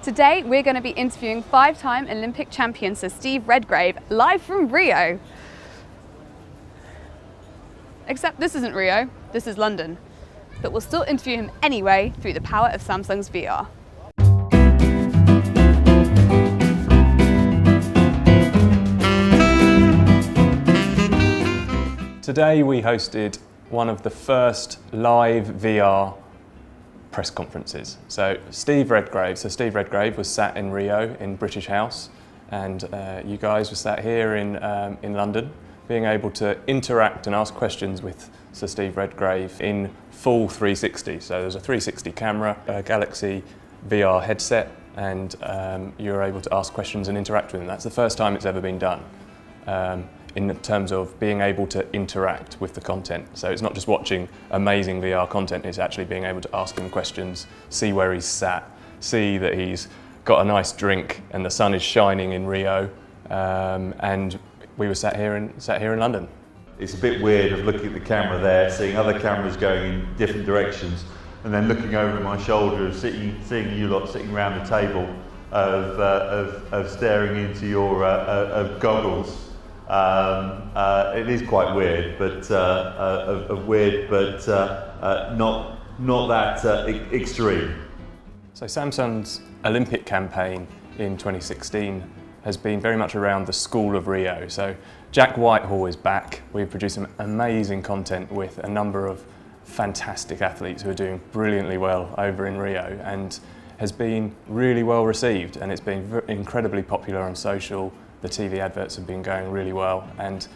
Today we're going to be interviewing five-time Olympic champion Sir Steve Redgrave live from Rio. Except this isn't Rio, this is London. But we'll still interview him anyway through the power of Samsung's VR. Today we hosted one of the first live VR press conferences. So Sir Steve Redgrave was sat in Rio in British House, and you guys were sat here in London, being able to interact and ask questions with Sir Steve Redgrave in full 360. So there's a 360 camera, a Galaxy VR headset, and you're able to ask questions and interact with him. That's the first time it's ever been done. In terms of being able to interact with the content. So it's not just watching amazing VR content, it's actually being able to ask him questions, see where he's sat, see that he's got a nice drink and the sun is shining in Rio, and we were sat here in London. It's a bit weird of looking at the camera there, seeing other cameras going in different directions, and then looking over my shoulder and seeing you lot sitting around the table of staring into your goggles. It is quite weird, but not that extreme. So Samsung's Olympic campaign in 2016 has been very much around the School of Rio. So Jack Whitehall is back. We've produced some amazing content with a number of fantastic athletes who are doing brilliantly well over in Rio, and has been really well received, and it's been incredibly popular on social. The TV adverts have been going really well, and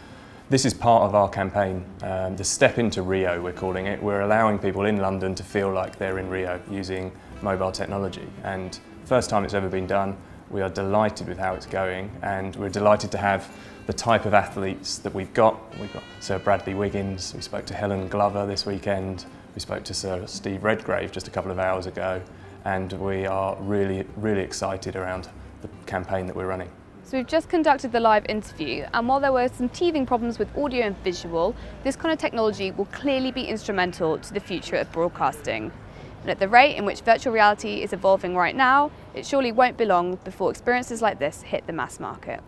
this is part of our campaign, the Step Into Rio we're calling it. We're allowing people in London to feel like they're in Rio using mobile technology, and first time it's ever been done. We are delighted with how it's going, and we're delighted to have the type of athletes that we've got. We've got Sir Bradley Wiggins, we spoke to Helen Glover this weekend, we spoke to Sir Steve Redgrave just a couple of hours ago, and we are really, really excited around the campaign that we're running. So we've just conducted the live interview, and while there were some teething problems with audio and visual, this kind of technology will clearly be instrumental to the future of broadcasting. And at the rate in which virtual reality is evolving right now, it surely won't be long before experiences like this hit the mass market.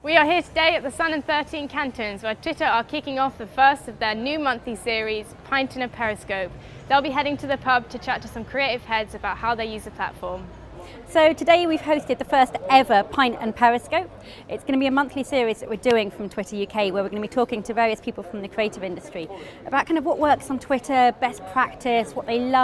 We are here today at the Sun and 13 Cantons, where Twitter are kicking off the first of their new monthly series, Pint and a Periscope. They'll be heading to the pub to chat to some creative heads about how they use the platform. So today we've hosted the first ever Pint and Periscope. It's going to be a monthly series that we're doing from Twitter UK, where we're going to be talking to various people from the creative industry about kind of what works on Twitter, best practice, what they love.